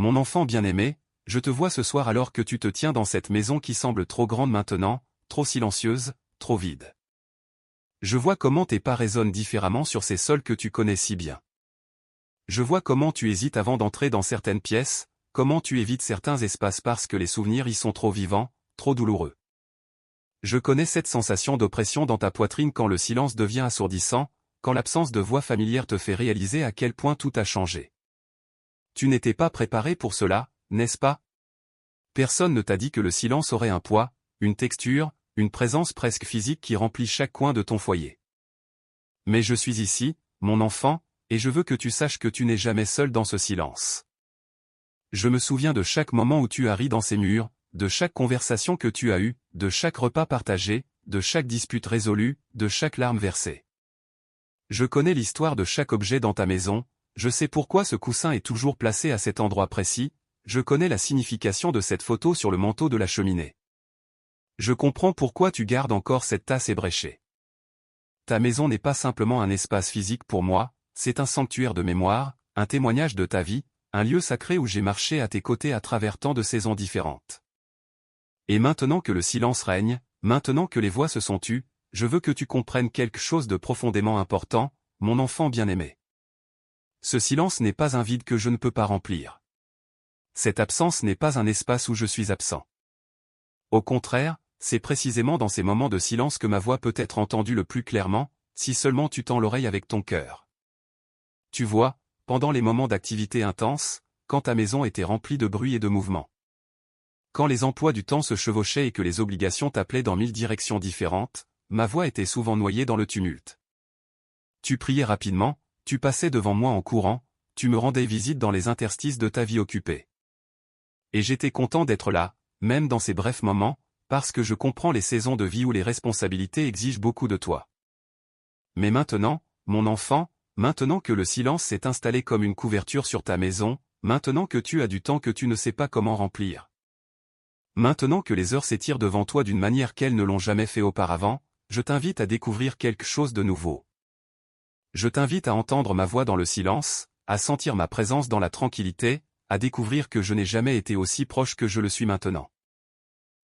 Mon enfant bien-aimé, je te vois ce soir alors que tu te tiens dans cette maison qui semble trop grande maintenant, trop silencieuse, trop vide. Je vois comment tes pas résonnent différemment sur ces sols que tu connais si bien. Je vois comment tu hésites avant d'entrer dans certaines pièces, comment tu évites certains espaces parce que les souvenirs y sont trop vivants, trop douloureux. Je connais cette sensation d'oppression dans ta poitrine quand le silence devient assourdissant, quand l'absence de voix familière te fait réaliser à quel point tout a changé. Tu n'étais pas préparé pour cela, n'est-ce pas? Personne ne t'a dit que le silence aurait un poids, une texture, une présence presque physique qui remplit chaque coin de ton foyer. Mais je suis ici, mon enfant, et je veux que tu saches que tu n'es jamais seul dans ce silence. Je me souviens de chaque moment où tu as ri dans ces murs, de chaque conversation que tu as eue, de chaque repas partagé, de chaque dispute résolue, de chaque larme versée. Je connais l'histoire de chaque objet dans ta maison, je sais pourquoi ce coussin est toujours placé à cet endroit précis, je connais la signification de cette photo sur le manteau de la cheminée. Je comprends pourquoi tu gardes encore cette tasse ébréchée. Ta maison n'est pas simplement un espace physique pour moi, c'est un sanctuaire de mémoire, un témoignage de ta vie, un lieu sacré où j'ai marché à tes côtés à travers tant de saisons différentes. Et maintenant que le silence règne, maintenant que les voix se sont tues, je veux que tu comprennes quelque chose de profondément important, mon enfant bien-aimé. Ce silence n'est pas un vide que je ne peux pas remplir. Cette absence n'est pas un espace où je suis absent. Au contraire, c'est précisément dans ces moments de silence que ma voix peut être entendue le plus clairement, si seulement tu tends l'oreille avec ton cœur. Tu vois, pendant les moments d'activité intense, quand ta maison était remplie de bruit et de mouvement. Quand les emplois du temps se chevauchaient et que les obligations t'appelaient dans 1000 directions différentes, ma voix était souvent noyée dans le tumulte. Tu priais rapidement, tu passais devant moi en courant, tu me rendais visite dans les interstices de ta vie occupée. Et j'étais content d'être là, même dans ces brefs moments, parce que je comprends les saisons de vie où les responsabilités exigent beaucoup de toi. Mais maintenant, mon enfant, maintenant que le silence s'est installé comme une couverture sur ta maison, maintenant que tu as du temps que tu ne sais pas comment remplir. Maintenant que les heures s'étirent devant toi d'une manière qu'elles ne l'ont jamais fait auparavant, je t'invite à découvrir quelque chose de nouveau. Je t'invite à entendre ma voix dans le silence, à sentir ma présence dans la tranquillité, à découvrir que je n'ai jamais été aussi proche que je le suis maintenant.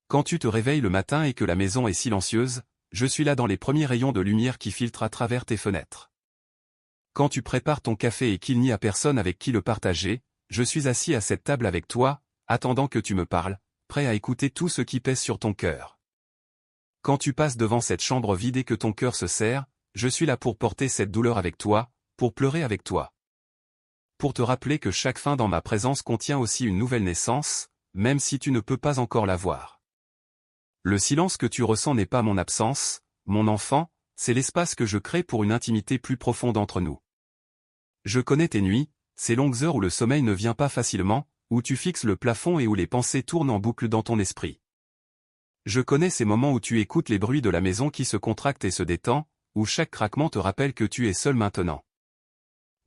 Quand tu te réveilles le matin et que la maison est silencieuse, je suis là dans les premiers rayons de lumière qui filtrent à travers tes fenêtres. Quand tu prépares ton café et qu'il n'y a personne avec qui le partager, je suis assis à cette table avec toi, attendant que tu me parles, prêt à écouter tout ce qui pèse sur ton cœur. Quand tu passes devant cette chambre vide et que ton cœur se serre, je suis là pour porter cette douleur avec toi, pour pleurer avec toi. Pour te rappeler que chaque fin dans ma présence contient aussi une nouvelle naissance, même si tu ne peux pas encore la voir. Le silence que tu ressens n'est pas mon absence, mon enfant, c'est l'espace que je crée pour une intimité plus profonde entre nous. Je connais tes nuits, ces longues heures où le sommeil ne vient pas facilement, où tu fixes le plafond et où les pensées tournent en boucle dans ton esprit. Je connais ces moments où tu écoutes les bruits de la maison qui se contractent et se détendent, où chaque craquement te rappelle que tu es seul maintenant.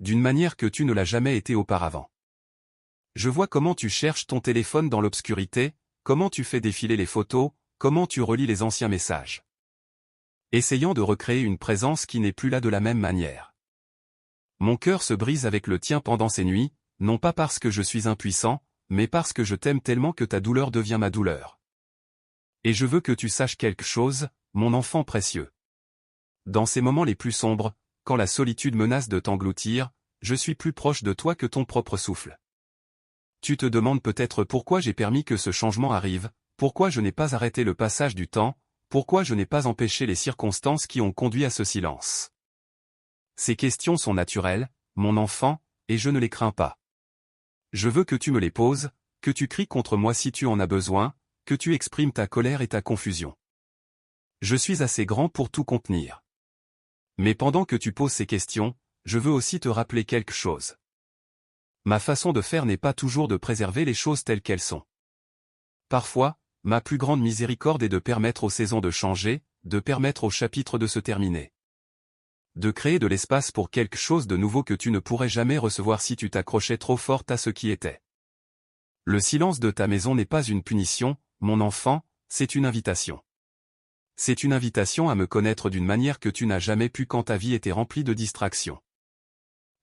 D'une manière que tu ne l'as jamais été auparavant. Je vois comment tu cherches ton téléphone dans l'obscurité, comment tu fais défiler les photos, comment tu relis les anciens messages. Essayant de recréer une présence qui n'est plus là de la même manière. Mon cœur se brise avec le tien pendant ces nuits, non pas parce que je suis impuissant, mais parce que je t'aime tellement que ta douleur devient ma douleur. Et je veux que tu saches quelque chose, mon enfant précieux. Dans ces moments les plus sombres, quand la solitude menace de t'engloutir, je suis plus proche de toi que ton propre souffle. Tu te demandes peut-être pourquoi j'ai permis que ce changement arrive, pourquoi je n'ai pas arrêté le passage du temps, pourquoi je n'ai pas empêché les circonstances qui ont conduit à ce silence. Ces questions sont naturelles, mon enfant, et je ne les crains pas. Je veux que tu me les poses, que tu cries contre moi si tu en as besoin, que tu exprimes ta colère et ta confusion. Je suis assez grand pour tout contenir. Mais pendant que tu poses ces questions, je veux aussi te rappeler quelque chose. Ma façon de faire n'est pas toujours de préserver les choses telles qu'elles sont. Parfois, ma plus grande miséricorde est de permettre aux saisons de changer, de permettre aux chapitres de se terminer. De créer de l'espace pour quelque chose de nouveau que tu ne pourrais jamais recevoir si tu t'accrochais trop fort à ce qui était. Le silence de ta maison n'est pas une punition, mon enfant, c'est une invitation. C'est une invitation à me connaître d'une manière que tu n'as jamais pu quand ta vie était remplie de distractions.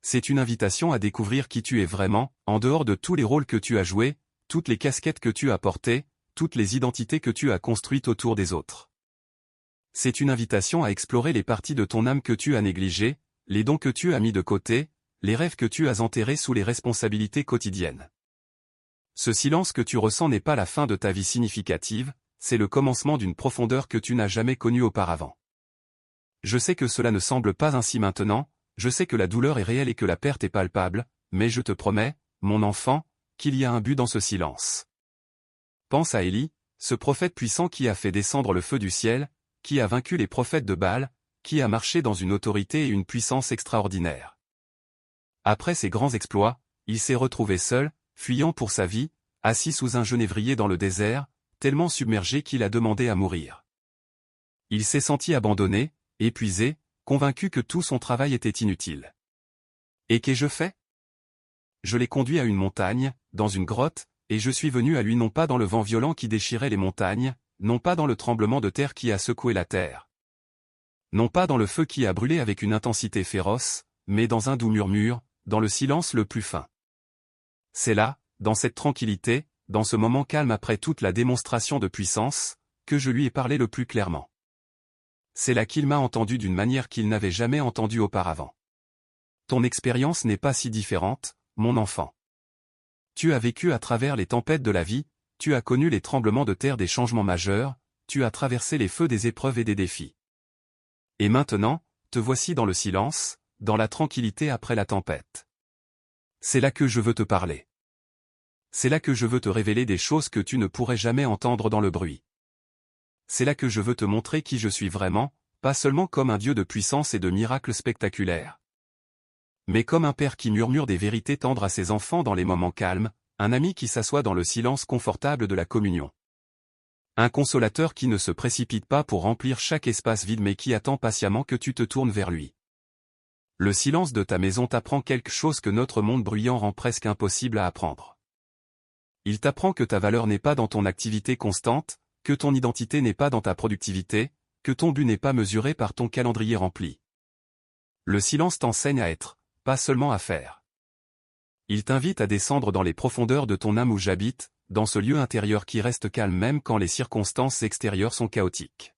C'est une invitation à découvrir qui tu es vraiment, en dehors de tous les rôles que tu as joués, toutes les casquettes que tu as portées, toutes les identités que tu as construites autour des autres. C'est une invitation à explorer les parties de ton âme que tu as négligées, les dons que tu as mis de côté, les rêves que tu as enterrés sous les responsabilités quotidiennes. Ce silence que tu ressens n'est pas la fin de ta vie significative, c'est le commencement d'une profondeur que tu n'as jamais connue auparavant. Je sais que cela ne semble pas ainsi maintenant, je sais que la douleur est réelle et que la perte est palpable, mais je te promets, mon enfant, qu'il y a un but dans ce silence. Pense à Élie, ce prophète puissant qui a fait descendre le feu du ciel, qui a vaincu les prophètes de Baal, qui a marché dans une autorité et une puissance extraordinaires. Après ces grands exploits, il s'est retrouvé seul, fuyant pour sa vie, assis sous un genévrier dans le désert, tellement submergé qu'il a demandé à mourir. Il s'est senti abandonné, épuisé, convaincu que tout son travail était inutile. Et qu'ai-je fait? Je l'ai conduit à une montagne, dans une grotte, et je suis venu à lui non pas dans le vent violent qui déchirait les montagnes, non pas dans le tremblement de terre qui a secoué la terre, non pas dans le feu qui a brûlé avec une intensité féroce, mais dans un doux murmure, dans le silence le plus fin. C'est là, dans cette tranquillité, dans ce moment calme après toute la démonstration de puissance, que je lui ai parlé le plus clairement. C'est là qu'il m'a entendu d'une manière qu'il n'avait jamais entendue auparavant. Ton expérience n'est pas si différente, mon enfant. Tu as vécu à travers les tempêtes de la vie, tu as connu les tremblements de terre des changements majeurs, tu as traversé les feux des épreuves et des défis. Et maintenant, te voici dans le silence, dans la tranquillité après la tempête. C'est là que je veux te parler. C'est là que je veux te révéler des choses que tu ne pourrais jamais entendre dans le bruit. C'est là que je veux te montrer qui je suis vraiment, pas seulement comme un Dieu de puissance et de miracles spectaculaires, mais comme un père qui murmure des vérités tendres à ses enfants dans les moments calmes, un ami qui s'assoit dans le silence confortable de la communion. Un consolateur qui ne se précipite pas pour remplir chaque espace vide mais qui attend patiemment que tu te tournes vers lui. Le silence de ta maison t'apprend quelque chose que notre monde bruyant rend presque impossible à apprendre. Il t'apprend que ta valeur n'est pas dans ton activité constante, que ton identité n'est pas dans ta productivité, que ton but n'est pas mesuré par ton calendrier rempli. Le silence t'enseigne à être, pas seulement à faire. Il t'invite à descendre dans les profondeurs de ton âme où j'habite, dans ce lieu intérieur qui reste calme même quand les circonstances extérieures sont chaotiques.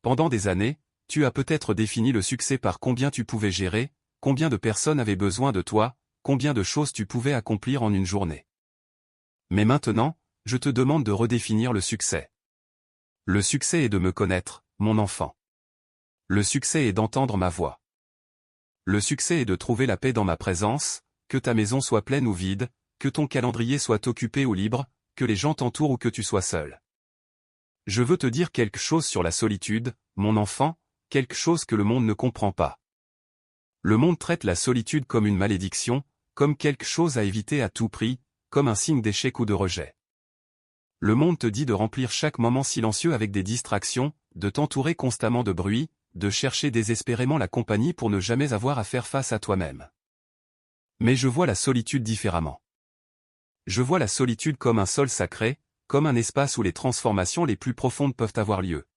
Pendant des années, tu as peut-être défini le succès par combien tu pouvais gérer, combien de personnes avaient besoin de toi, combien de choses tu pouvais accomplir en une journée. Mais maintenant, je te demande de redéfinir le succès. Le succès est de me connaître, mon enfant. Le succès est d'entendre ma voix. Le succès est de trouver la paix dans ma présence, que ta maison soit pleine ou vide, que ton calendrier soit occupé ou libre, que les gens t'entourent ou que tu sois seul. Je veux te dire quelque chose sur la solitude, mon enfant, quelque chose que le monde ne comprend pas. Le monde traite la solitude comme une malédiction, comme quelque chose à éviter à tout prix, comme un signe d'échec ou de rejet. Le monde te dit de remplir chaque moment silencieux avec des distractions, de t'entourer constamment de bruit, de chercher désespérément la compagnie pour ne jamais avoir à faire face à toi-même. Mais je vois la solitude différemment. Je vois la solitude comme un sol sacré, comme un espace où les transformations les plus profondes peuvent avoir lieu.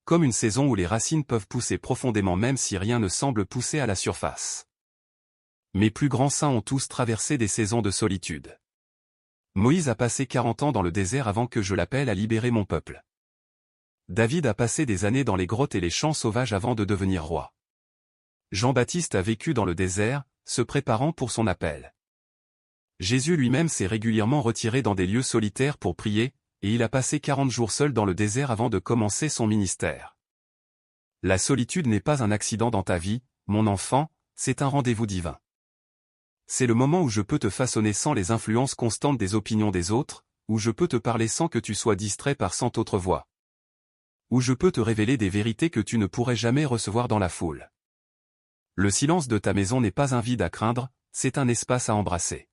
Comme une saison où les racines peuvent pousser profondément même si rien ne semble pousser à la surface. Mes plus grands saints ont tous traversé des saisons de solitude. Moïse a passé 40 ans dans le désert avant que je l'appelle à libérer mon peuple. David a passé des années dans les grottes et les champs sauvages avant de devenir roi. Jean-Baptiste a vécu dans le désert, se préparant pour son appel. Jésus lui-même s'est régulièrement retiré dans des lieux solitaires pour prier, et il a passé 40 jours seul dans le désert avant de commencer son ministère. La solitude n'est pas un accident dans ta vie, mon enfant, c'est un rendez-vous divin. C'est le moment où je peux te façonner sans les influences constantes des opinions des autres, où je peux te parler sans que tu sois distrait par 100 autres voix. Où je peux te révéler des vérités que tu ne pourrais jamais recevoir dans la foule. Le silence de ta maison n'est pas un vide à craindre, c'est un espace à embrasser.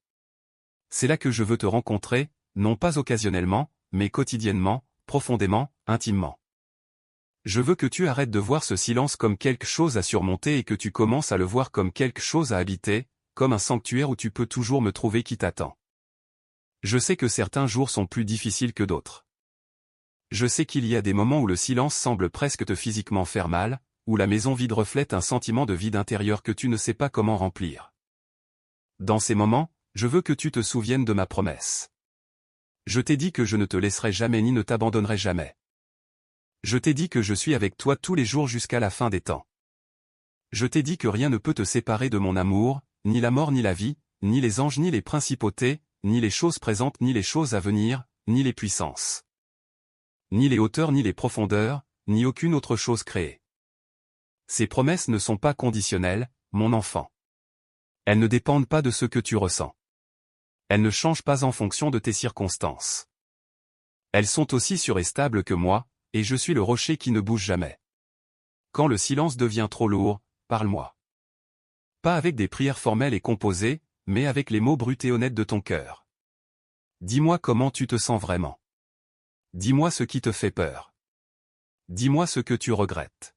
C'est là que je veux te rencontrer, non pas occasionnellement, mais quotidiennement, profondément, intimement. Je veux que tu arrêtes de voir ce silence comme quelque chose à surmonter et que tu commences à le voir comme quelque chose à habiter, comme un sanctuaire où tu peux toujours me trouver qui t'attend. Je sais que certains jours sont plus difficiles que d'autres. Je sais qu'il y a des moments où le silence semble presque te physiquement faire mal, où la maison vide reflète un sentiment de vide intérieur que tu ne sais pas comment remplir. Dans ces moments, je veux que tu te souviennes de ma promesse. Je t'ai dit que je ne te laisserai jamais ni ne t'abandonnerai jamais. Je t'ai dit que je suis avec toi tous les jours jusqu'à la fin des temps. Je t'ai dit que rien ne peut te séparer de mon amour, ni la mort ni la vie, ni les anges ni les principautés, ni les choses présentes ni les choses à venir, ni les puissances. Ni les hauteurs ni les profondeurs, ni aucune autre chose créée. Ces promesses ne sont pas conditionnelles, mon enfant. Elles ne dépendent pas de ce que tu ressens. Elles ne changent pas en fonction de tes circonstances. Elles sont aussi sûres et stables que moi, et je suis le rocher qui ne bouge jamais. Quand le silence devient trop lourd, parle-moi. Pas avec des prières formelles et composées, mais avec les mots bruts et honnêtes de ton cœur. Dis-moi comment tu te sens vraiment. Dis-moi ce qui te fait peur. Dis-moi ce que tu regrettes.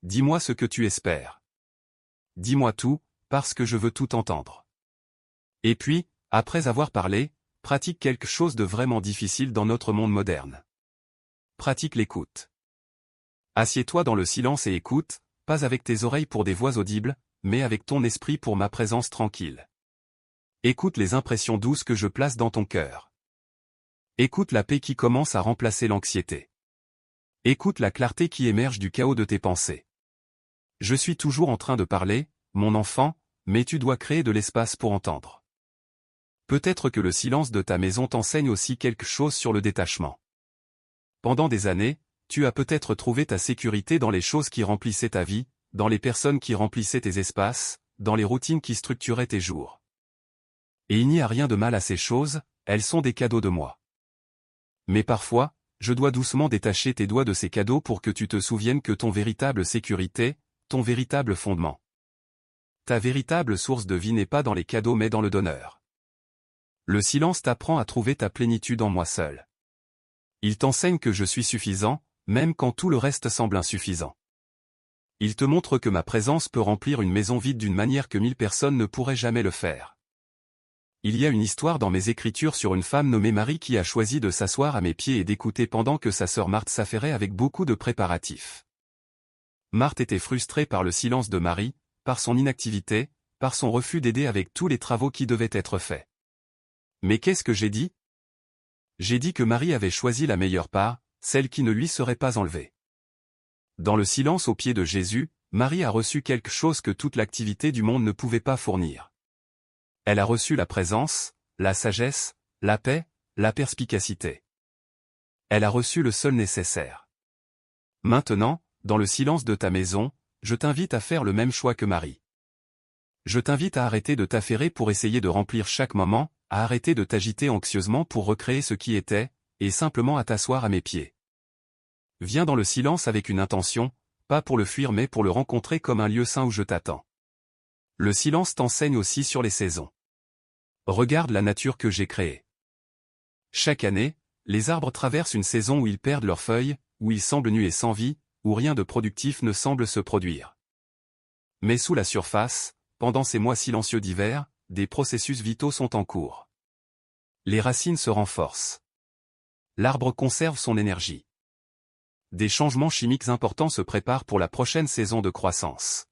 Dis-moi ce que tu espères. Dis-moi tout, parce que je veux tout entendre. Et puis, après avoir parlé, pratique quelque chose de vraiment difficile dans notre monde moderne. Pratique l'écoute. Assieds-toi dans le silence et écoute, pas avec tes oreilles pour des voix audibles, mais avec ton esprit pour ma présence tranquille. Écoute les impressions douces que je place dans ton cœur. Écoute la paix qui commence à remplacer l'anxiété. Écoute la clarté qui émerge du chaos de tes pensées. Je suis toujours en train de parler, mon enfant, mais tu dois créer de l'espace pour entendre. Peut-être que le silence de ta maison t'enseigne aussi quelque chose sur le détachement. Pendant des années, tu as peut-être trouvé ta sécurité dans les choses qui remplissaient ta vie, dans les personnes qui remplissaient tes espaces, dans les routines qui structuraient tes jours. Et il n'y a rien de mal à ces choses, elles sont des cadeaux de moi. Mais parfois, je dois doucement détacher tes doigts de ces cadeaux pour que tu te souviennes que ton véritable sécurité, ton véritable fondement. Ta véritable source de vie n'est pas dans les cadeaux mais dans le donneur. Le silence t'apprend à trouver ta plénitude en moi seul. Il t'enseigne que je suis suffisant, même quand tout le reste semble insuffisant. Il te montre que ma présence peut remplir une maison vide d'une manière que 1000 personnes ne pourraient jamais le faire. Il y a une histoire dans mes écritures sur une femme nommée Marie qui a choisi de s'asseoir à mes pieds et d'écouter pendant que sa sœur Marthe s'affairait avec beaucoup de préparatifs. Marthe était frustrée par le silence de Marie, par son inactivité, par son refus d'aider avec tous les travaux qui devaient être faits. Mais qu'est-ce que j'ai dit? J'ai dit que Marie avait choisi la meilleure part, celle qui ne lui serait pas enlevée. Dans le silence aux pieds de Jésus, Marie a reçu quelque chose que toute l'activité du monde ne pouvait pas fournir. Elle a reçu la présence, la sagesse, la paix, la perspicacité. Elle a reçu le seul nécessaire. Maintenant, dans le silence de ta maison, je t'invite à faire le même choix que Marie. Je t'invite à arrêter de t'affairer pour essayer de remplir chaque moment, à arrêter de t'agiter anxieusement pour recréer ce qui était, et simplement à t'asseoir à mes pieds. Viens dans le silence avec une intention, pas pour le fuir mais pour le rencontrer comme un lieu saint où je t'attends. Le silence t'enseigne aussi sur les saisons. Regarde la nature que j'ai créée. Chaque année, les arbres traversent une saison où ils perdent leurs feuilles, où ils semblent nus et sans vie, où rien de productif ne semble se produire. Mais sous la surface, pendant ces mois silencieux d'hiver, des processus vitaux sont en cours. Les racines se renforcent. L'arbre conserve son énergie. Des changements chimiques importants se préparent pour la prochaine saison de croissance.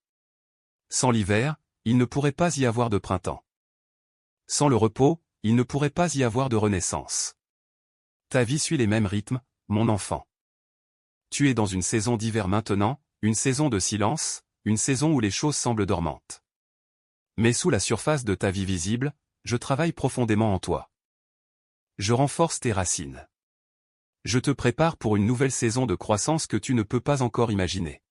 Sans l'hiver, il ne pourrait pas y avoir de printemps. Sans le repos, il ne pourrait pas y avoir de renaissance. Ta vie suit les mêmes rythmes, mon enfant. Tu es dans une saison d'hiver maintenant, une saison de silence, une saison où les choses semblent dormantes. Mais sous la surface de ta vie visible, je travaille profondément en toi. Je renforce tes racines. Je te prépare pour une nouvelle saison de croissance que tu ne peux pas encore imaginer.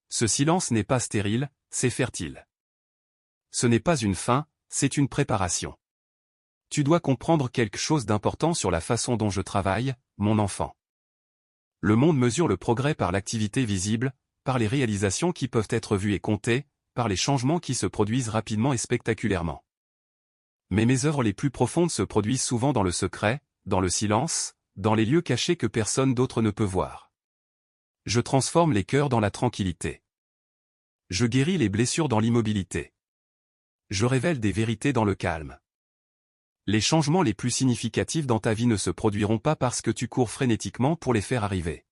Ce silence n'est pas stérile, c'est fertile. Ce n'est pas une fin, c'est une préparation. Tu dois comprendre quelque chose d'important sur la façon dont je travaille, mon enfant. Le monde mesure le progrès par l'activité visible, par les réalisations qui peuvent être vues et comptées, par les changements qui se produisent rapidement et spectaculairement. Mais mes œuvres les plus profondes se produisent souvent dans le secret, dans le silence, dans les lieux cachés que personne d'autre ne peut voir. Je transforme les cœurs dans la tranquillité. Je guéris les blessures dans l'immobilité. Je révèle des vérités dans le calme. Les changements les plus significatifs dans ta vie ne se produiront pas parce que tu cours frénétiquement pour les faire arriver.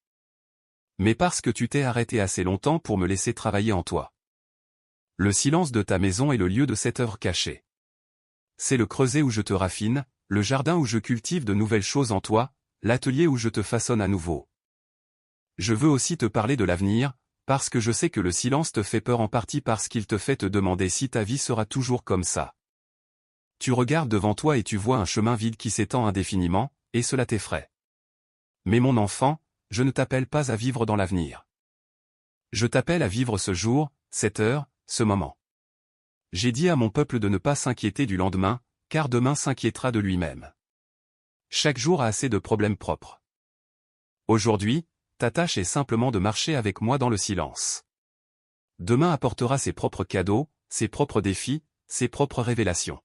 Mais parce que tu t'es arrêté assez longtemps pour me laisser travailler en toi. Le silence de ta maison est le lieu de cette œuvre cachée. C'est le creuset où je te raffine, le jardin où je cultive de nouvelles choses en toi, l'atelier où je te façonne à nouveau. Je veux aussi te parler de l'avenir, parce que je sais que le silence te fait peur en partie parce qu'il te fait te demander si ta vie sera toujours comme ça. Tu regardes devant toi et tu vois un chemin vide qui s'étend indéfiniment, et cela t'effraie. Mais mon enfant, je ne t'appelle pas à vivre dans l'avenir. Je t'appelle à vivre ce jour, cette heure, ce moment. J'ai dit à mon peuple de ne pas s'inquiéter du lendemain, car demain s'inquiétera de lui-même. Chaque jour a assez de problèmes propres. Aujourd'hui, ta tâche est simplement de marcher avec moi dans le silence. Demain apportera ses propres cadeaux, ses propres défis, ses propres révélations.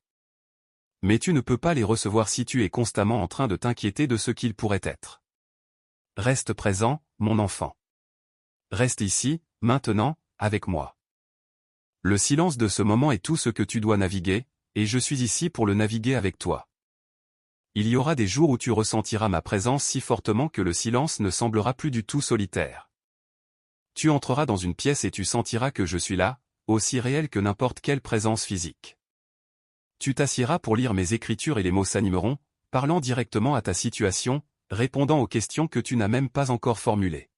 Mais tu ne peux pas les recevoir si tu es constamment en train de t'inquiéter de ce qu'ils pourraient être. Reste présent, mon enfant. Reste ici, maintenant, avec moi. Le silence de ce moment est tout ce que tu dois naviguer, et je suis ici pour le naviguer avec toi. Il y aura des jours où tu ressentiras ma présence si fortement que le silence ne semblera plus du tout solitaire. Tu entreras dans une pièce et tu sentiras que je suis là, aussi réel que n'importe quelle présence physique. Tu t'assieras pour lire mes écritures et les mots s'animeront, parlant directement à ta situation, répondant aux questions que tu n'as même pas encore formulées.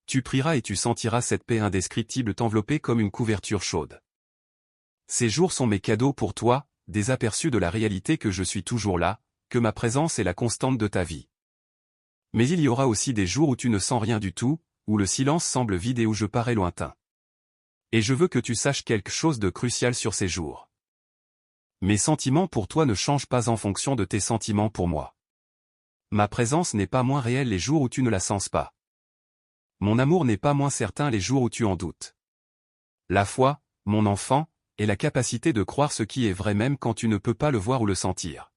Tu prieras et tu sentiras cette paix indescriptible t'envelopper comme une couverture chaude. Ces jours sont mes cadeaux pour toi, des aperçus de la réalité que je suis toujours là, que ma présence est la constante de ta vie. Mais il y aura aussi des jours où tu ne sens rien du tout, où le silence semble vide et où je parais lointain. Et je veux que tu saches quelque chose de crucial sur ces jours. Mes sentiments pour toi ne changent pas en fonction de tes sentiments pour moi. Ma présence n'est pas moins réelle les jours où tu ne la sens pas. Mon amour n'est pas moins certain les jours où tu en doutes. La foi, mon enfant, est la capacité de croire ce qui est vrai même quand tu ne peux pas le voir ou le sentir.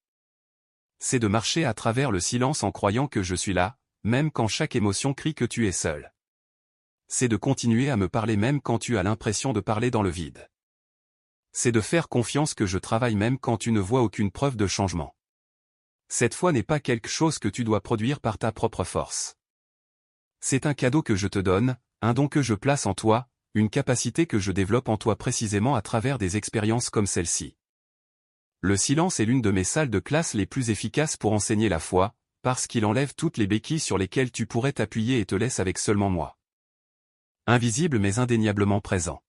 C'est de marcher à travers le silence en croyant que je suis là, même quand chaque émotion crie que tu es seul. C'est de continuer à me parler même quand tu as l'impression de parler dans le vide. C'est de faire confiance que je travaille même quand tu ne vois aucune preuve de changement. Cette foi n'est pas quelque chose que tu dois produire par ta propre force. C'est un cadeau que je te donne, un don que je place en toi, une capacité que je développe en toi précisément à travers des expériences comme celle-ci. Le silence est l'une de mes salles de classe les plus efficaces pour enseigner la foi, parce qu'il enlève toutes les béquilles sur lesquelles tu pourrais t'appuyer et te laisse avec seulement moi. Invisible mais indéniablement présent.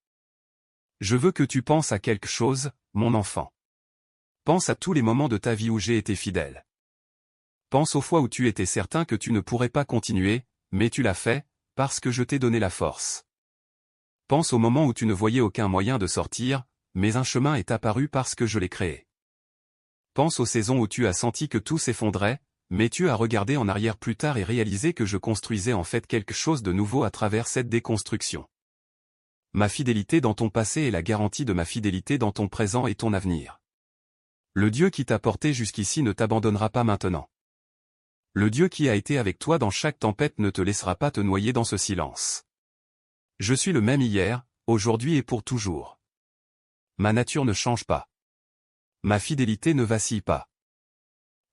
Je veux que tu penses à quelque chose, mon enfant. Pense à tous les moments de ta vie où j'ai été fidèle. Pense aux fois où tu étais certain que tu ne pourrais pas continuer, mais tu l'as fait, parce que je t'ai donné la force. Pense aux moments où tu ne voyais aucun moyen de sortir, mais un chemin est apparu parce que je l'ai créé. Pense aux saisons où tu as senti que tout s'effondrait, mais tu as regardé en arrière plus tard et réalisé que je construisais en fait quelque chose de nouveau à travers cette déconstruction. Ma fidélité dans ton passé est la garantie de ma fidélité dans ton présent et ton avenir. Le Dieu qui t'a porté jusqu'ici ne t'abandonnera pas maintenant. Le Dieu qui a été avec toi dans chaque tempête ne te laissera pas te noyer dans ce silence. Je suis le même hier, aujourd'hui et pour toujours. Ma nature ne change pas. Ma fidélité ne vacille pas.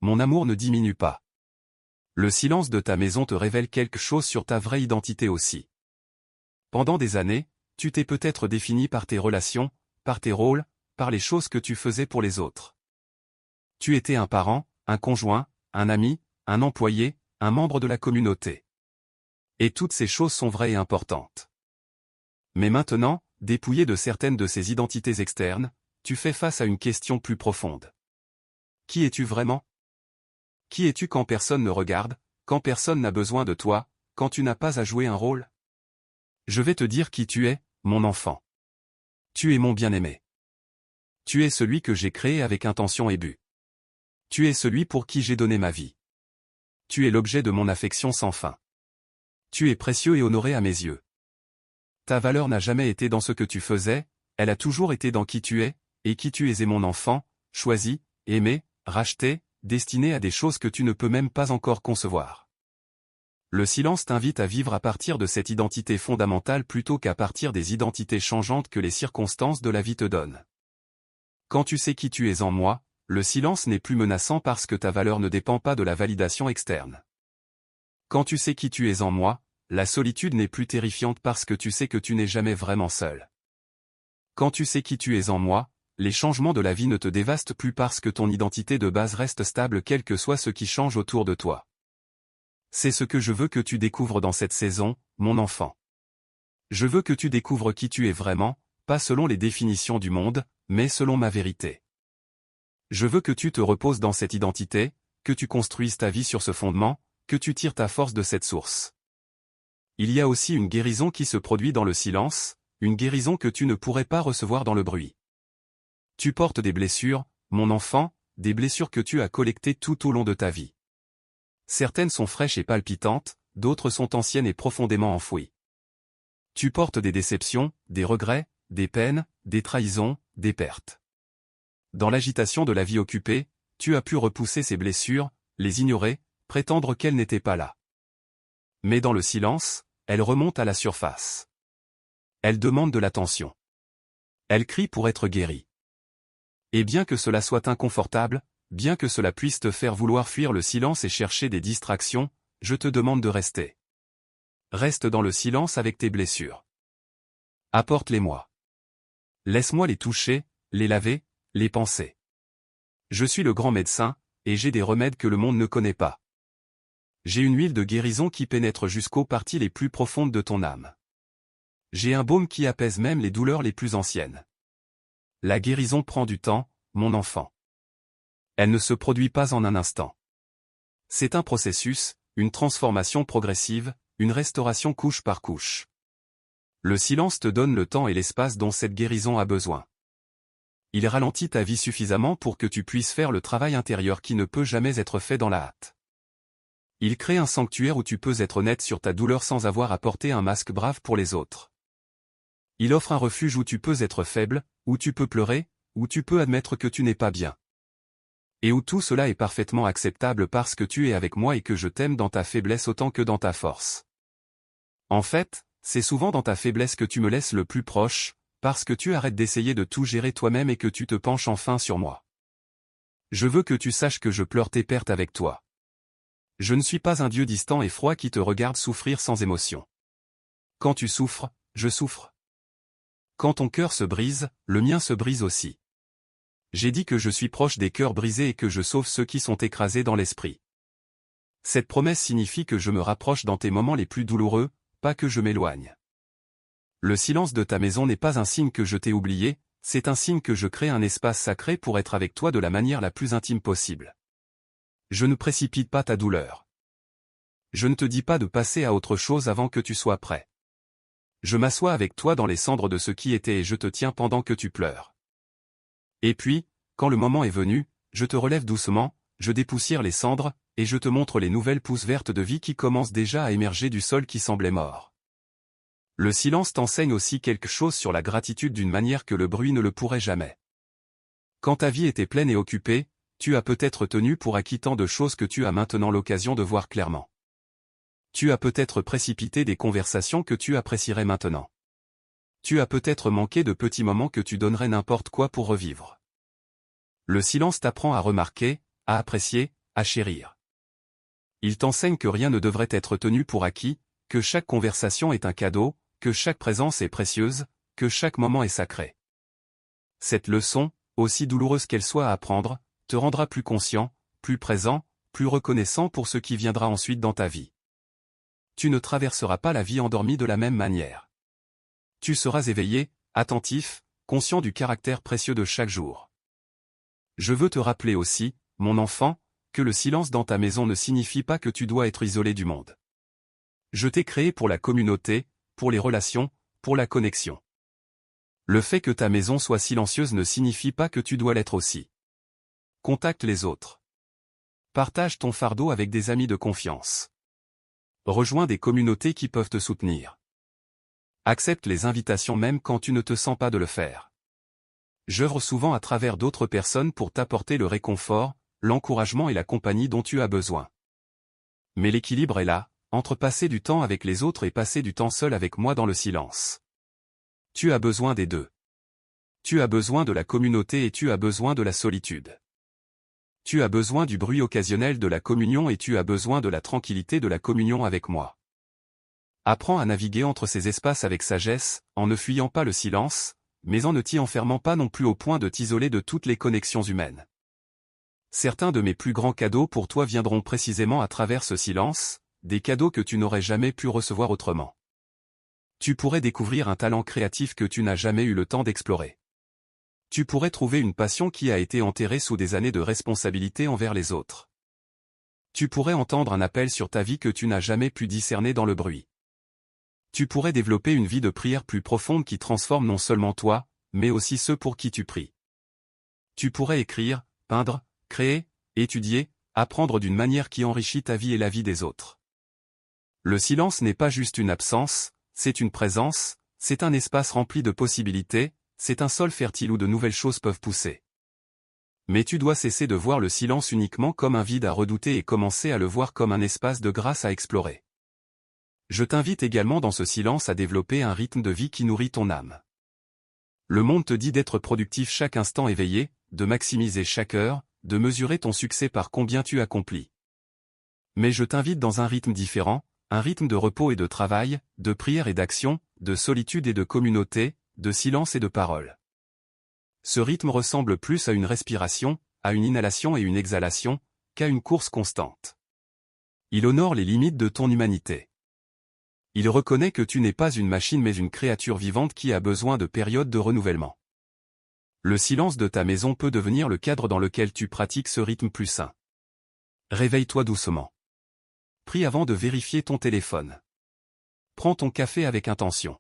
Mon amour ne diminue pas. Le silence de ta maison te révèle quelque chose sur ta vraie identité aussi. Pendant des années, tu t'es peut-être défini par tes relations, par tes rôles, par les choses que tu faisais pour les autres. Tu étais un parent, un conjoint, un ami, un employé, un membre de la communauté. Et toutes ces choses sont vraies et importantes. Mais maintenant, dépouillé de certaines de ces identités externes, tu fais face à une question plus profonde. Qui es-tu vraiment? Qui es-tu quand personne ne regarde, quand personne n'a besoin de toi, quand tu n'as pas à jouer un rôle? Je vais te dire qui tu es, mon enfant. Tu es mon bien-aimé. Tu es celui que j'ai créé avec intention et but. Tu es celui pour qui j'ai donné ma vie. Tu es l'objet de mon affection sans fin. Tu es précieux et honoré à mes yeux. Ta valeur n'a jamais été dans ce que tu faisais, elle a toujours été dans qui tu es, et qui tu es et mon enfant, choisi, aimé, racheté, destiné à des choses que tu ne peux même pas encore concevoir. Le silence t'invite à vivre à partir de cette identité fondamentale plutôt qu'à partir des identités changeantes que les circonstances de la vie te donnent. Quand tu sais qui tu es en moi, le silence n'est plus menaçant parce que ta valeur ne dépend pas de la validation externe. Quand tu sais qui tu es en moi, la solitude n'est plus terrifiante parce que tu sais que tu n'es jamais vraiment seul. Quand tu sais qui tu es en moi, les changements de la vie ne te dévastent plus parce que ton identité de base reste stable quel que soit ce qui change autour de toi. C'est ce que je veux que tu découvres dans cette saison, mon enfant. Je veux que tu découvres qui tu es vraiment, pas selon les définitions du monde, mais selon ma vérité. Je veux que tu te reposes dans cette identité, que tu construises ta vie sur ce fondement, que tu tires ta force de cette source. Il y a aussi une guérison qui se produit dans le silence, une guérison que tu ne pourrais pas recevoir dans le bruit. Tu portes des blessures, mon enfant, des blessures que tu as collectées tout au long de ta vie. Certaines sont fraîches et palpitantes, d'autres sont anciennes et profondément enfouies. Tu portes des déceptions, des regrets, des peines, des trahisons, des pertes. Dans l'agitation de la vie occupée, tu as pu repousser ces blessures, les ignorer, prétendre qu'elles n'étaient pas là. Mais dans le silence, elles remontent à la surface. Elles demandent de l'attention. Elles crient pour être guéries. Et bien que cela soit inconfortable, bien que cela puisse te faire vouloir fuir le silence et chercher des distractions, je te demande de rester. Reste dans le silence avec tes blessures. Apporte-les-moi. Laisse-moi les toucher, les laver, les penser. Je suis le grand médecin, et j'ai des remèdes que le monde ne connaît pas. J'ai une huile de guérison qui pénètre jusqu'aux parties les plus profondes de ton âme. J'ai un baume qui apaise même les douleurs les plus anciennes. La guérison prend du temps, mon enfant. Elle ne se produit pas en un instant. C'est un processus, une transformation progressive, une restauration couche par couche. Le silence te donne le temps et l'espace dont cette guérison a besoin. Il ralentit ta vie suffisamment pour que tu puisses faire le travail intérieur qui ne peut jamais être fait dans la hâte. Il crée un sanctuaire où tu peux être honnête sur ta douleur sans avoir à porter un masque brave pour les autres. Il offre un refuge où tu peux être faible, où tu peux pleurer, où tu peux admettre que tu n'es pas bien. Et où tout cela est parfaitement acceptable parce que tu es avec moi et que je t'aime dans ta faiblesse autant que dans ta force. En fait, c'est souvent dans ta faiblesse que tu me laisses le plus proche, parce que tu arrêtes d'essayer de tout gérer toi-même et que tu te penches enfin sur moi. Je veux que tu saches que je pleure tes pertes avec toi. Je ne suis pas un Dieu distant et froid qui te regarde souffrir sans émotion. Quand tu souffres, je souffre. Quand ton cœur se brise, le mien se brise aussi. J'ai dit que je suis proche des cœurs brisés et que je sauve ceux qui sont écrasés dans l'esprit. Cette promesse signifie que je me rapproche dans tes moments les plus douloureux, pas que je m'éloigne. Le silence de ta maison n'est pas un signe que je t'ai oublié, c'est un signe que je crée un espace sacré pour être avec toi de la manière la plus intime possible. Je ne précipite pas ta douleur. Je ne te dis pas de passer à autre chose avant que tu sois prêt. Je m'assois avec toi dans les cendres de ce qui était et je te tiens pendant que tu pleures. Et puis, quand le moment est venu, je te relève doucement, je dépoussière les cendres, et je te montre les nouvelles pousses vertes de vie qui commencent déjà à émerger du sol qui semblait mort. Le silence t'enseigne aussi quelque chose sur la gratitude d'une manière que le bruit ne le pourrait jamais. Quand ta vie était pleine et occupée, tu as peut-être tenu pour acquis tant de choses que tu as maintenant l'occasion de voir clairement. Tu as peut-être précipité des conversations que tu apprécierais maintenant. Tu as peut-être manqué de petits moments que tu donnerais n'importe quoi pour revivre. Le silence t'apprend à remarquer, à apprécier, à chérir. Il t'enseigne que rien ne devrait être tenu pour acquis, que chaque conversation est un cadeau, que chaque présence est précieuse, que chaque moment est sacré. Cette leçon, aussi douloureuse qu'elle soit à apprendre, te rendra plus conscient, plus présent, plus reconnaissant pour ce qui viendra ensuite dans ta vie. Tu ne traverseras pas la vie endormie de la même manière. Tu seras éveillé, attentif, conscient du caractère précieux de chaque jour. Je veux te rappeler aussi, mon enfant, que le silence dans ta maison ne signifie pas que tu dois être isolé du monde. Je t'ai créé pour la communauté, pour les relations, pour la connexion. Le fait que ta maison soit silencieuse ne signifie pas que tu dois l'être aussi. Contacte les autres. Partage ton fardeau avec des amis de confiance. Rejoins des communautés qui peuvent te soutenir. Accepte les invitations même quand tu ne te sens pas de le faire. J'œuvre souvent à travers d'autres personnes pour t'apporter le réconfort, l'encouragement et la compagnie dont tu as besoin. Mais l'équilibre est là, entre passer du temps avec les autres et passer du temps seul avec moi dans le silence. Tu as besoin des deux. Tu as besoin de la communauté et tu as besoin de la solitude. Tu as besoin du bruit occasionnel de la communion et tu as besoin de la tranquillité de la communion avec moi. Apprends à naviguer entre ces espaces avec sagesse, en ne fuyant pas le silence, mais en ne t'y enfermant pas non plus au point de t'isoler de toutes les connexions humaines. Certains de mes plus grands cadeaux pour toi viendront précisément à travers ce silence, des cadeaux que tu n'aurais jamais pu recevoir autrement. Tu pourrais découvrir un talent créatif que tu n'as jamais eu le temps d'explorer. Tu pourrais trouver une passion qui a été enterrée sous des années de responsabilité envers les autres. Tu pourrais entendre un appel sur ta vie que tu n'as jamais pu discerner dans le bruit. Tu pourrais développer une vie de prière plus profonde qui transforme non seulement toi, mais aussi ceux pour qui tu pries. Tu pourrais écrire, peindre, créer, étudier, apprendre d'une manière qui enrichit ta vie et la vie des autres. Le silence n'est pas juste une absence, c'est une présence, c'est un espace rempli de possibilités, c'est un sol fertile où de nouvelles choses peuvent pousser. Mais tu dois cesser de voir le silence uniquement comme un vide à redouter et commencer à le voir comme un espace de grâce à explorer. Je t'invite également dans ce silence à développer un rythme de vie qui nourrit ton âme. Le monde te dit d'être productif chaque instant éveillé, de maximiser chaque heure, de mesurer ton succès par combien tu accomplis. Mais je t'invite dans un rythme différent, un rythme de repos et de travail, de prière et d'action, de solitude et de communauté, de silence et de parole. Ce rythme ressemble plus à une respiration, à une inhalation et une exhalation, qu'à une course constante. Il honore les limites de ton humanité. Il reconnaît que tu n'es pas une machine mais une créature vivante qui a besoin de périodes de renouvellement. Le silence de ta maison peut devenir le cadre dans lequel tu pratiques ce rythme plus sain. Réveille-toi doucement. Prie avant de vérifier ton téléphone. Prends ton café avec intention.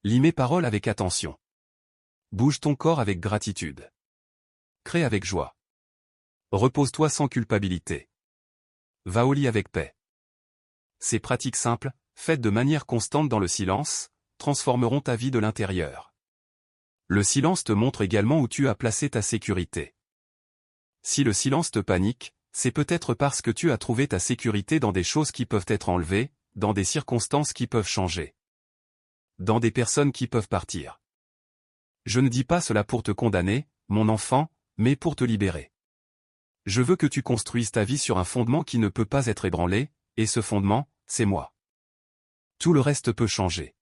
Lis mes paroles avec attention. Bouge ton corps avec gratitude. Crée avec joie. Repose-toi sans culpabilité. Va au lit avec paix. Ces pratiques simples, faites de manière constante dans le silence, transformeront ta vie de l'intérieur. Le silence te montre également où tu as placé ta sécurité. Si le silence te panique, c'est peut-être parce que tu as trouvé ta sécurité dans des choses qui peuvent être enlevées, dans des circonstances qui peuvent changer, dans des personnes qui peuvent partir. Je ne dis pas cela pour te condamner, mon enfant, mais pour te libérer. Je veux que tu construises ta vie sur un fondement qui ne peut pas être ébranlé, et ce fondement, c'est moi. Tout le reste peut changer.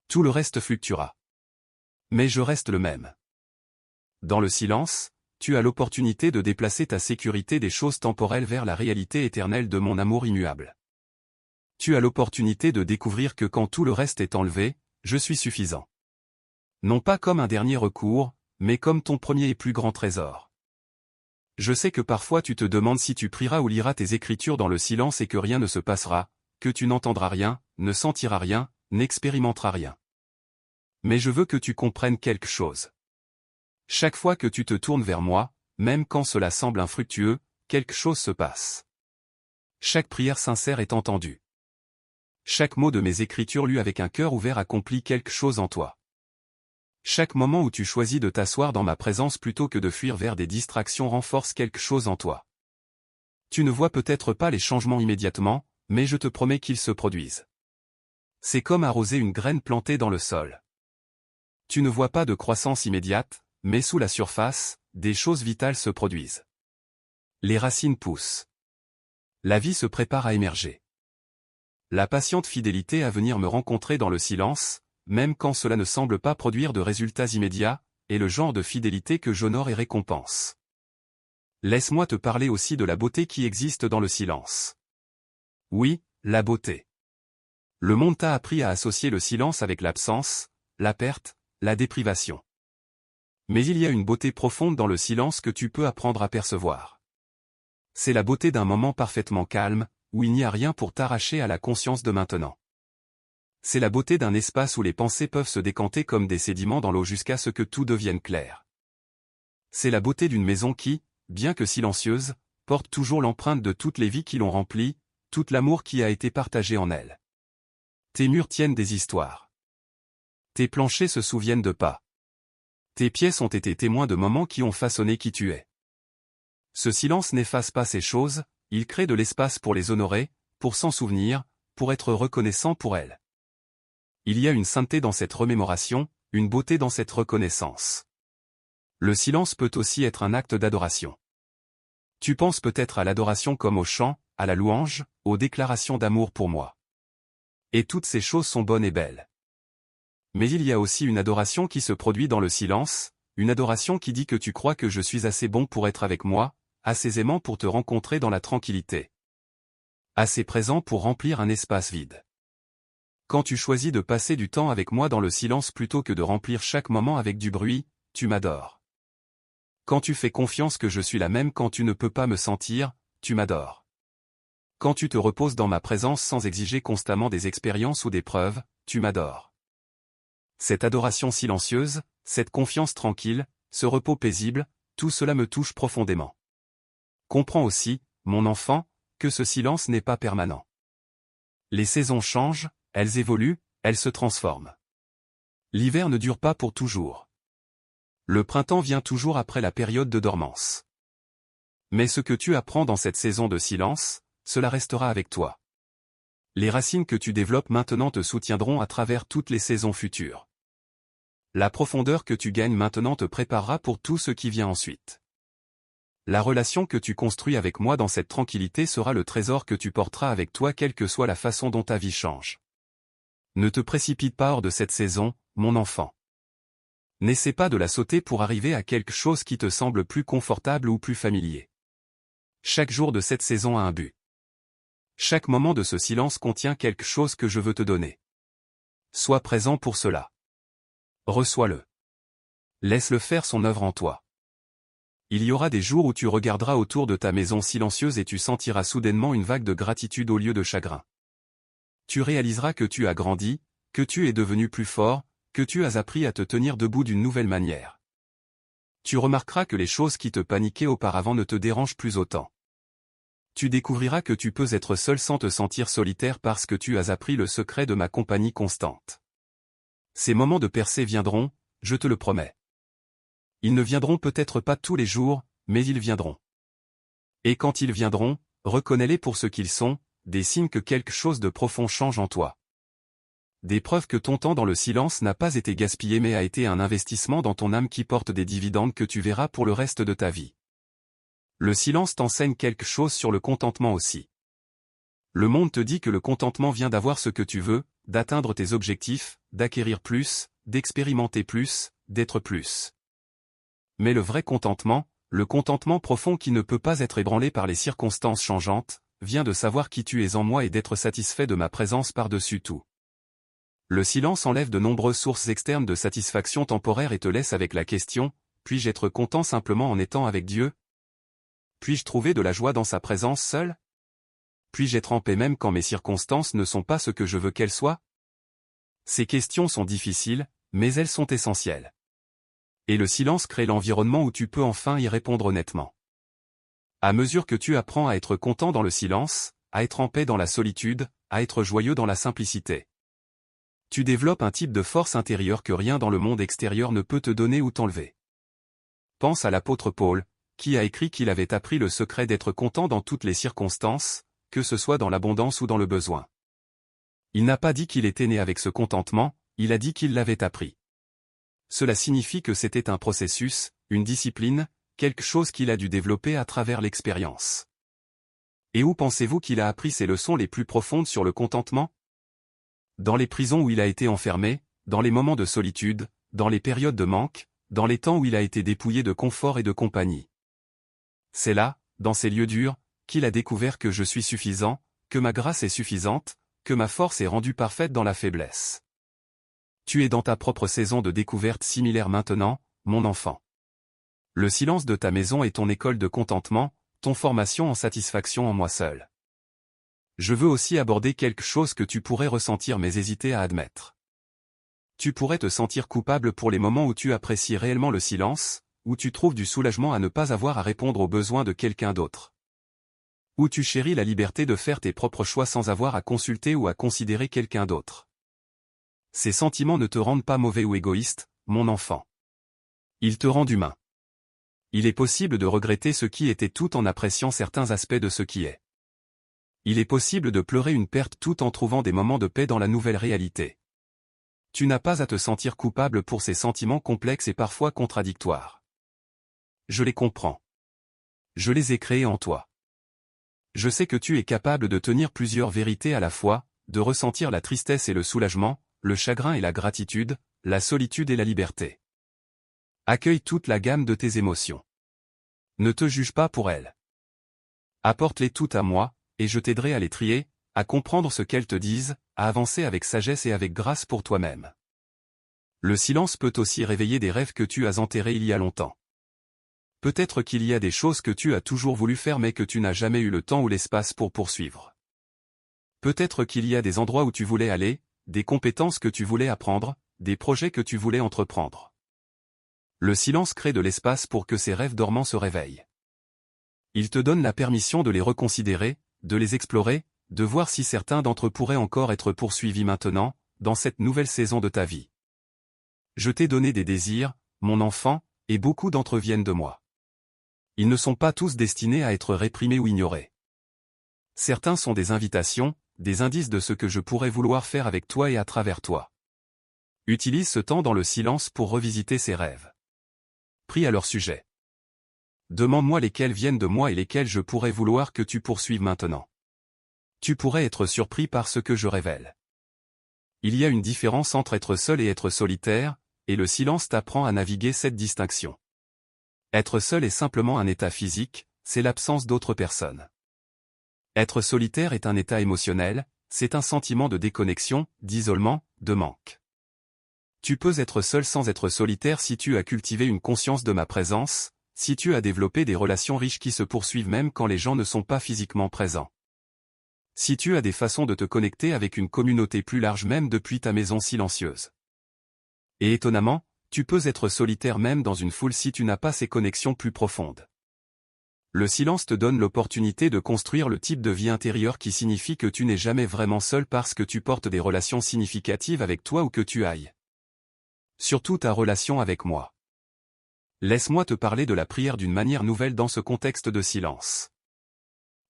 Tout le reste fluctuera. Mais je reste le même. Dans le silence, tu as l'opportunité de déplacer ta sécurité des choses temporelles vers la réalité éternelle de mon amour immuable. Tu as l'opportunité de découvrir que quand tout le reste est enlevé, je suis suffisant. Non pas comme un dernier recours, mais comme ton premier et plus grand trésor. Je sais que parfois tu te demandes si tu prieras ou liras tes écritures dans le silence et que rien ne se passera, que tu n'entendras rien, ne sentiras rien, n'expérimenteras rien. Mais je veux que tu comprennes quelque chose. Chaque fois que tu te tournes vers moi, même quand cela semble infructueux, quelque chose se passe. Chaque prière sincère est entendue. Chaque mot de mes écritures lues avec un cœur ouvert accomplit quelque chose en toi. Chaque moment où tu choisis de t'asseoir dans ma présence plutôt que de fuir vers des distractions renforce quelque chose en toi. Tu ne vois peut-être pas les changements immédiatement, mais je te promets qu'ils se produisent. C'est comme arroser une graine plantée dans le sol. Tu ne vois pas de croissance immédiate, mais sous la surface, des choses vitales se produisent. Les racines poussent. La vie se prépare à émerger. La patiente fidélité à venir me rencontrer dans le silence, même quand cela ne semble pas produire de résultats immédiats, est le genre de fidélité que j'honore et récompense. Laisse-moi te parler aussi de la beauté qui existe dans le silence. Oui, la beauté. Le monde t'a appris à associer le silence avec l'absence, la perte, la déprivation. Mais il y a une beauté profonde dans le silence que tu peux apprendre à percevoir. C'est la beauté d'un moment parfaitement calme, où il n'y a rien pour t'arracher à la conscience de maintenant. C'est la beauté d'un espace où les pensées peuvent se décanter comme des sédiments dans l'eau jusqu'à ce que tout devienne clair. C'est la beauté d'une maison qui, bien que silencieuse, porte toujours l'empreinte de toutes les vies qui l'ont remplie, tout l'amour qui a été partagé en elle. Tes murs tiennent des histoires. Tes planchers se souviennent de pas. Tes pièces ont été témoins de moments qui ont façonné qui tu es. Ce silence n'efface pas ces choses, il crée de l'espace pour les honorer, pour s'en souvenir, pour être reconnaissant pour elles. Il y a une sainteté dans cette remémoration, une beauté dans cette reconnaissance. Le silence peut aussi être un acte d'adoration. Tu penses peut-être à l'adoration comme au chant, à la louange, aux déclarations d'amour pour moi. Et toutes ces choses sont bonnes et belles. Mais il y a aussi une adoration qui se produit dans le silence, une adoration qui dit que tu crois que je suis assez bon pour être avec moi, assez aimant pour te rencontrer dans la tranquillité. Assez présent pour remplir un espace vide. Quand tu choisis de passer du temps avec moi dans le silence plutôt que de remplir chaque moment avec du bruit, tu m'adores. Quand tu fais confiance que je suis là même quand tu ne peux pas me sentir, tu m'adores. Quand tu te reposes dans ma présence sans exiger constamment des expériences ou des preuves, tu m'adores. Cette adoration silencieuse, cette confiance tranquille, ce repos paisible, tout cela me touche profondément. Comprends aussi, mon enfant, que ce silence n'est pas permanent. Les saisons changent, elles évoluent, elles se transforment. L'hiver ne dure pas pour toujours. Le printemps vient toujours après la période de dormance. Mais ce que tu apprends dans cette saison de silence, cela restera avec toi. Les racines que tu développes maintenant te soutiendront à travers toutes les saisons futures. La profondeur que tu gagnes maintenant te préparera pour tout ce qui vient ensuite. La relation que tu construis avec moi dans cette tranquillité sera le trésor que tu porteras avec toi quelle que soit la façon dont ta vie change. Ne te précipite pas hors de cette saison, mon enfant. N'essaie pas de la sauter pour arriver à quelque chose qui te semble plus confortable ou plus familier. Chaque jour de cette saison a un but. Chaque moment de ce silence contient quelque chose que je veux te donner. Sois présent pour cela. Reçois-le. Laisse-le faire son œuvre en toi. Il y aura des jours où tu regarderas autour de ta maison silencieuse et tu sentiras soudainement une vague de gratitude au lieu de chagrin. Tu réaliseras que tu as grandi, que tu es devenu plus fort, que tu as appris à te tenir debout d'une nouvelle manière. Tu remarqueras que les choses qui te paniquaient auparavant ne te dérangent plus autant. Tu découvriras que tu peux être seul sans te sentir solitaire parce que tu as appris le secret de ma compagnie constante. Ces moments de percée viendront, je te le promets. Ils ne viendront peut-être pas tous les jours, mais ils viendront. Et quand ils viendront, reconnais-les pour ce qu'ils sont, des signes que quelque chose de profond change en toi. Des preuves que ton temps dans le silence n'a pas été gaspillé mais a été un investissement dans ton âme qui porte des dividendes que tu verras pour le reste de ta vie. Le silence t'enseigne quelque chose sur le contentement aussi. Le monde te dit que le contentement vient d'avoir ce que tu veux, d'atteindre tes objectifs, d'acquérir plus, d'expérimenter plus, d'être plus. Mais le vrai contentement, le contentement profond qui ne peut pas être ébranlé par les circonstances changeantes, vient de savoir qui tu es en moi et d'être satisfait de ma présence par-dessus tout. Le silence enlève de nombreuses sources externes de satisfaction temporaire et te laisse avec la question, puis-je être content simplement en étant avec Dieu? Puis-je trouver de la joie dans sa présence seule? Puis-je être en paix même quand mes circonstances ne sont pas ce que je veux qu'elles soient? Ces questions sont difficiles, mais elles sont essentielles. Et le silence crée l'environnement où tu peux enfin y répondre honnêtement. À mesure que tu apprends à être content dans le silence, à être en paix dans la solitude, à être joyeux dans la simplicité. Tu développes un type de force intérieure que rien dans le monde extérieur ne peut te donner ou t'enlever. Pense à l'apôtre Paul, qui a écrit qu'il avait appris le secret d'être content dans toutes les circonstances, que ce soit dans l'abondance ou dans le besoin. Il n'a pas dit qu'il était né avec ce contentement, il a dit qu'il l'avait appris. Cela signifie que c'était un processus, une discipline, quelque chose qu'il a dû développer à travers l'expérience. Et où pensez-vous qu'il a appris ses leçons les plus profondes sur le contentement? Dans les prisons où il a été enfermé, dans les moments de solitude, dans les périodes de manque, dans les temps où il a été dépouillé de confort et de compagnie. C'est là, dans ces lieux durs, qu'il a découvert que je suis suffisant, que ma grâce est suffisante, que ma force est rendue parfaite dans la faiblesse. Tu es dans ta propre saison de découverte similaire maintenant, mon enfant. Le silence de ta maison est ton école de contentement, ton formation en satisfaction en moi seul. Je veux aussi aborder quelque chose que tu pourrais ressentir mais hésiter à admettre. Tu pourrais te sentir coupable pour les moments où tu apprécies réellement le silence, où tu trouves du soulagement à ne pas avoir à répondre aux besoins de quelqu'un d'autre. Où tu chéris la liberté de faire tes propres choix sans avoir à consulter ou à considérer quelqu'un d'autre. Ces sentiments ne te rendent pas mauvais ou égoïste, mon enfant. Ils te rendent humain. Il est possible de regretter ce qui était tout en appréciant certains aspects de ce qui est. Il est possible de pleurer une perte tout en trouvant des moments de paix dans la nouvelle réalité. Tu n'as pas à te sentir coupable pour ces sentiments complexes et parfois contradictoires. Je les comprends. Je les ai créés en toi. Je sais que tu es capable de tenir plusieurs vérités à la fois, de ressentir la tristesse et le soulagement, le chagrin et la gratitude, la solitude et la liberté. Accueille toute la gamme de tes émotions. Ne te juge pas pour elles. Apporte-les toutes à moi, et je t'aiderai à les trier, à comprendre ce qu'elles te disent, à avancer avec sagesse et avec grâce pour toi-même. Le silence peut aussi réveiller des rêves que tu as enterrés il y a longtemps. Peut-être qu'il y a des choses que tu as toujours voulu faire mais que tu n'as jamais eu le temps ou l'espace pour poursuivre. Peut-être qu'il y a des endroits où tu voulais aller, des compétences que tu voulais apprendre, des projets que tu voulais entreprendre. Le silence crée de l'espace pour que ces rêves dormants se réveillent. Il te donne la permission de les reconsidérer, de les explorer, de voir si certains d'entre eux pourraient encore être poursuivis maintenant, dans cette nouvelle saison de ta vie. Je t'ai donné des désirs, mon enfant, et beaucoup d'entre eux viennent de moi. Ils ne sont pas tous destinés à être réprimés ou ignorés. Certains sont des invitations, des indices de ce que je pourrais vouloir faire avec toi et à travers toi. Utilise ce temps dans le silence pour revisiter ces rêves. Prie à leur sujet. Demande-moi lesquels viennent de moi et lesquels je pourrais vouloir que tu poursuives maintenant. Tu pourrais être surpris par ce que je révèle. Il y a une différence entre être seul et être solitaire, et le silence t'apprend à naviguer cette distinction. Être seul est simplement un état physique, c'est l'absence d'autres personnes. Être solitaire est un état émotionnel, c'est un sentiment de déconnexion, d'isolement, de manque. Tu peux être seul sans être solitaire si tu as cultivé une conscience de ma présence, si tu as développé des relations riches qui se poursuivent même quand les gens ne sont pas physiquement présents. Si tu as des façons de te connecter avec une communauté plus large même depuis ta maison silencieuse. Et étonnamment, tu peux être solitaire même dans une foule si tu n'as pas ces connexions plus profondes. Le silence te donne l'opportunité de construire le type de vie intérieure qui signifie que tu n'es jamais vraiment seul parce que tu portes des relations significatives avec toi ou que tu ailles. Surtout ta relation avec moi. Laisse-moi te parler de la prière d'une manière nouvelle dans ce contexte de silence.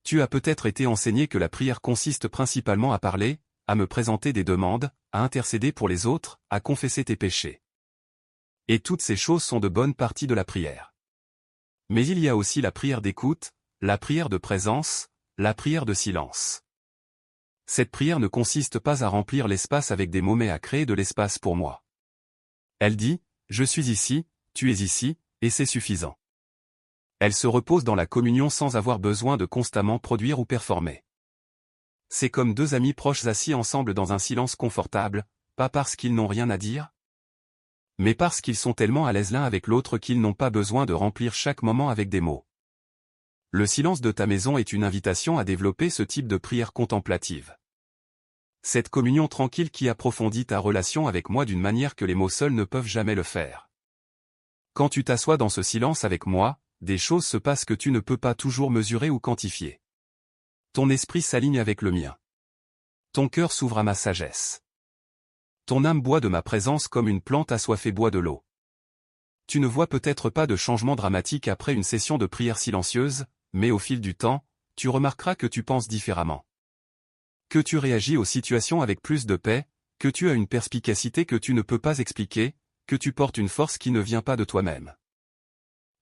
Tu as peut-être été enseigné que la prière consiste principalement à parler, à me présenter des demandes, à intercéder pour les autres, à confesser tes péchés. Et toutes ces choses sont de bonnes parties de la prière. Mais il y a aussi la prière d'écoute, la prière de présence, la prière de silence. Cette prière ne consiste pas à remplir l'espace avec des mots mais à créer de l'espace pour moi. Elle dit, je suis ici, tu es ici, et c'est suffisant. Elle se repose dans la communion sans avoir besoin de constamment produire ou performer. C'est comme deux amis proches assis ensemble dans un silence confortable, pas parce qu'ils n'ont rien à dire, mais parce qu'ils sont tellement à l'aise l'un avec l'autre qu'ils n'ont pas besoin de remplir chaque moment avec des mots. Le silence de ta maison est une invitation à développer ce type de prière contemplative. Cette communion tranquille qui approfondit ta relation avec moi d'une manière que les mots seuls ne peuvent jamais le faire. Quand tu t'assois dans ce silence avec moi, des choses se passent que tu ne peux pas toujours mesurer ou quantifier. Ton esprit s'aligne avec le mien. Ton cœur s'ouvre à ma sagesse. Ton âme boit de ma présence comme une plante assoiffée boit de l'eau. Tu ne vois peut-être pas de changement dramatique après une session de prière silencieuse, mais au fil du temps, tu remarqueras que tu penses différemment. Que tu réagis aux situations avec plus de paix, que tu as une perspicacité que tu ne peux pas expliquer, que tu portes une force qui ne vient pas de toi-même.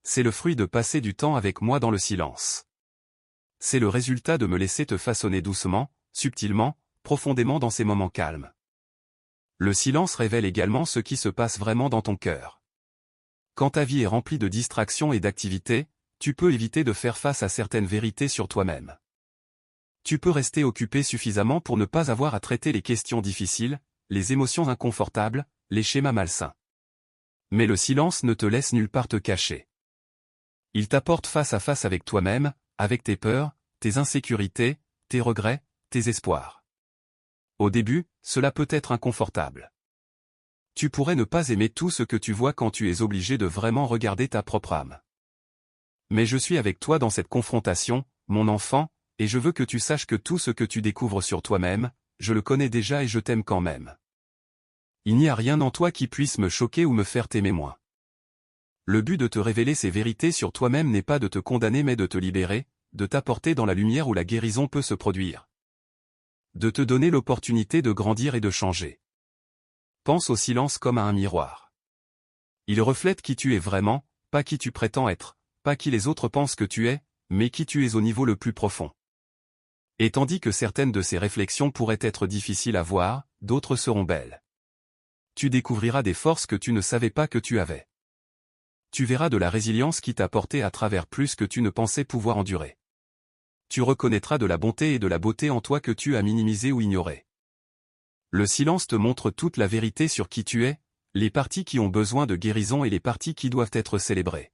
C'est le fruit de passer du temps avec moi dans le silence. C'est le résultat de me laisser te façonner doucement, subtilement, profondément dans ces moments calmes. Le silence révèle également ce qui se passe vraiment dans ton cœur. Quand ta vie est remplie de distractions et d'activités, tu peux éviter de faire face à certaines vérités sur toi-même. Tu peux rester occupé suffisamment pour ne pas avoir à traiter les questions difficiles, les émotions inconfortables, les schémas malsains. Mais le silence ne te laisse nulle part te cacher. Il t'apporte face à face avec toi-même, avec tes peurs, tes insécurités, tes regrets, tes espoirs. Au début, cela peut être inconfortable. Tu pourrais ne pas aimer tout ce que tu vois quand tu es obligé de vraiment regarder ta propre âme. Mais je suis avec toi dans cette confrontation, mon enfant, et je veux que tu saches que tout ce que tu découvres sur toi-même, je le connais déjà et je t'aime quand même. Il n'y a rien en toi qui puisse me choquer ou me faire t'aimer moins. Le but de te révéler ces vérités sur toi-même n'est pas de te condamner mais de te libérer, de t'apporter dans la lumière où la guérison peut se produire. De te donner l'opportunité de grandir et de changer. Pense au silence comme à un miroir. Il reflète qui tu es vraiment, pas qui tu prétends être, pas qui les autres pensent que tu es, mais qui tu es au niveau le plus profond. Et tandis que certaines de ces réflexions pourraient être difficiles à voir, d'autres seront belles. Tu découvriras des forces que tu ne savais pas que tu avais. Tu verras de la résilience qui t'a porté à travers plus que tu ne pensais pouvoir endurer. Tu reconnaîtras de la bonté et de la beauté en toi que tu as minimisé ou ignoré. Le silence te montre toute la vérité sur qui tu es, les parties qui ont besoin de guérison et les parties qui doivent être célébrées.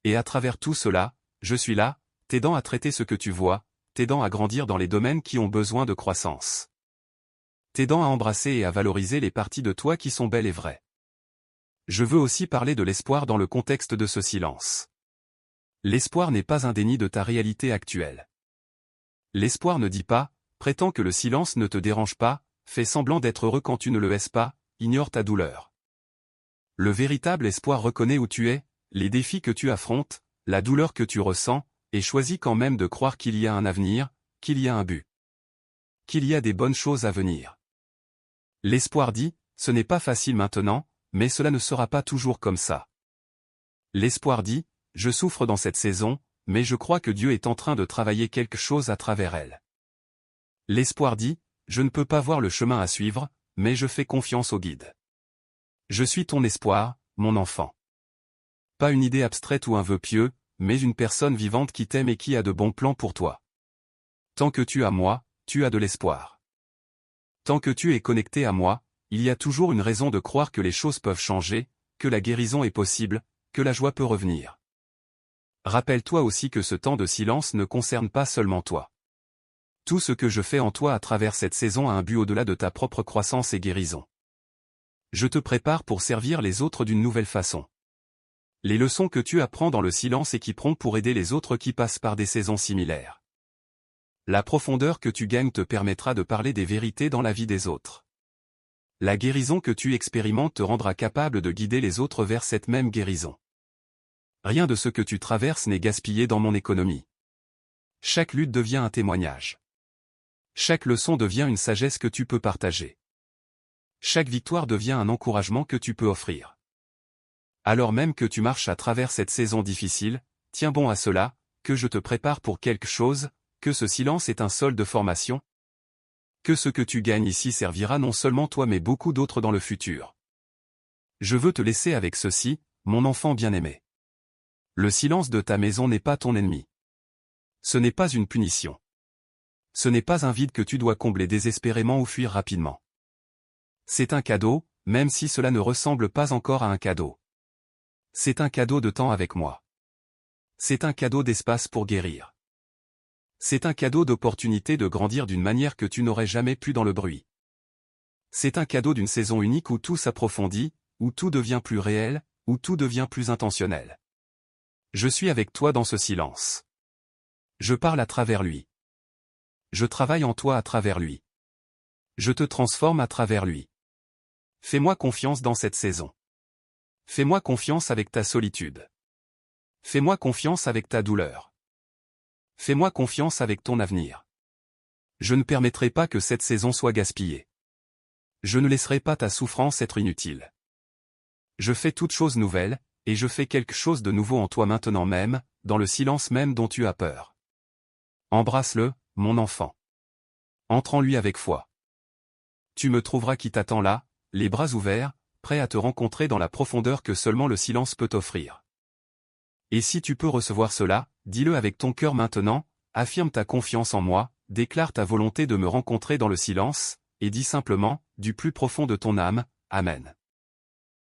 Et à travers tout cela, je suis là, t'aidant à traiter ce que tu vois, t'aidant à grandir dans les domaines qui ont besoin de croissance. T'aidant à embrasser et à valoriser les parties de toi qui sont belles et vraies. Je veux aussi parler de l'espoir dans le contexte de ce silence. L'espoir n'est pas un déni de ta réalité actuelle. L'espoir ne dit pas, prétends que le silence ne te dérange pas, fais semblant d'être heureux quand tu ne le es pas, ignore ta douleur. Le véritable espoir reconnaît où tu es, les défis que tu affrontes, la douleur que tu ressens, et choisit quand même de croire qu'il y a un avenir, qu'il y a un but. Qu'il y a des bonnes choses à venir. L'espoir dit, ce n'est pas facile maintenant, mais cela ne sera pas toujours comme ça. L'espoir dit, je souffre dans cette saison, mais je crois que Dieu est en train de travailler quelque chose à travers elle. L'espoir dit, je ne peux pas voir le chemin à suivre, mais je fais confiance au guide. Je suis ton espoir, mon enfant. Pas une idée abstraite ou un vœu pieux, mais une personne vivante qui t'aime et qui a de bons plans pour toi. Tant que tu as moi, tu as de l'espoir. Tant que tu es connecté à moi, il y a toujours une raison de croire que les choses peuvent changer, que la guérison est possible, que la joie peut revenir. Rappelle-toi aussi que ce temps de silence ne concerne pas seulement toi. Tout ce que je fais en toi à travers cette saison a un but au-delà de ta propre croissance et guérison. Je te prépare pour servir les autres d'une nouvelle façon. Les leçons que tu apprends dans le silence équiperont pour aider les autres qui passent par des saisons similaires. La profondeur que tu gagnes te permettra de parler des vérités dans la vie des autres. La guérison que tu expérimentes te rendra capable de guider les autres vers cette même guérison. Rien de ce que tu traverses n'est gaspillé dans mon économie. Chaque lutte devient un témoignage. Chaque leçon devient une sagesse que tu peux partager. Chaque victoire devient un encouragement que tu peux offrir. Alors même que tu marches à travers cette saison difficile, tiens bon à cela, que je te prépare pour quelque chose, que ce silence est un sol de formation. Que ce que tu gagnes ici servira non seulement toi mais beaucoup d'autres dans le futur. Je veux te laisser avec ceci, mon enfant bien-aimé. Le silence de ta maison n'est pas ton ennemi. Ce n'est pas une punition. Ce n'est pas un vide que tu dois combler désespérément ou fuir rapidement. C'est un cadeau, même si cela ne ressemble pas encore à un cadeau. C'est un cadeau de temps avec moi. C'est un cadeau d'espace pour guérir. C'est un cadeau d'opportunité de grandir d'une manière que tu n'aurais jamais pu dans le bruit. C'est un cadeau d'une saison unique où tout s'approfondit, où tout devient plus réel, où tout devient plus intentionnel. Je suis avec toi dans ce silence. Je parle à travers lui. Je travaille en toi à travers lui. Je te transforme à travers lui. Fais-moi confiance dans cette saison. Fais-moi confiance avec ta solitude. Fais-moi confiance avec ta douleur. Fais-moi confiance avec ton avenir. Je ne permettrai pas que cette saison soit gaspillée. Je ne laisserai pas ta souffrance être inutile. Je fais toute chose nouvelle, et je fais quelque chose de nouveau en toi maintenant même, dans le silence même dont tu as peur. Embrasse-le, mon enfant. Entre en lui avec foi. Tu me trouveras qui t'attend là, les bras ouverts, prêt à te rencontrer dans la profondeur que seulement le silence peut offrir. Et si tu peux recevoir cela, dis-le avec ton cœur maintenant, affirme ta confiance en moi, déclare ta volonté de me rencontrer dans le silence, et dis simplement, du plus profond de ton âme, Amen.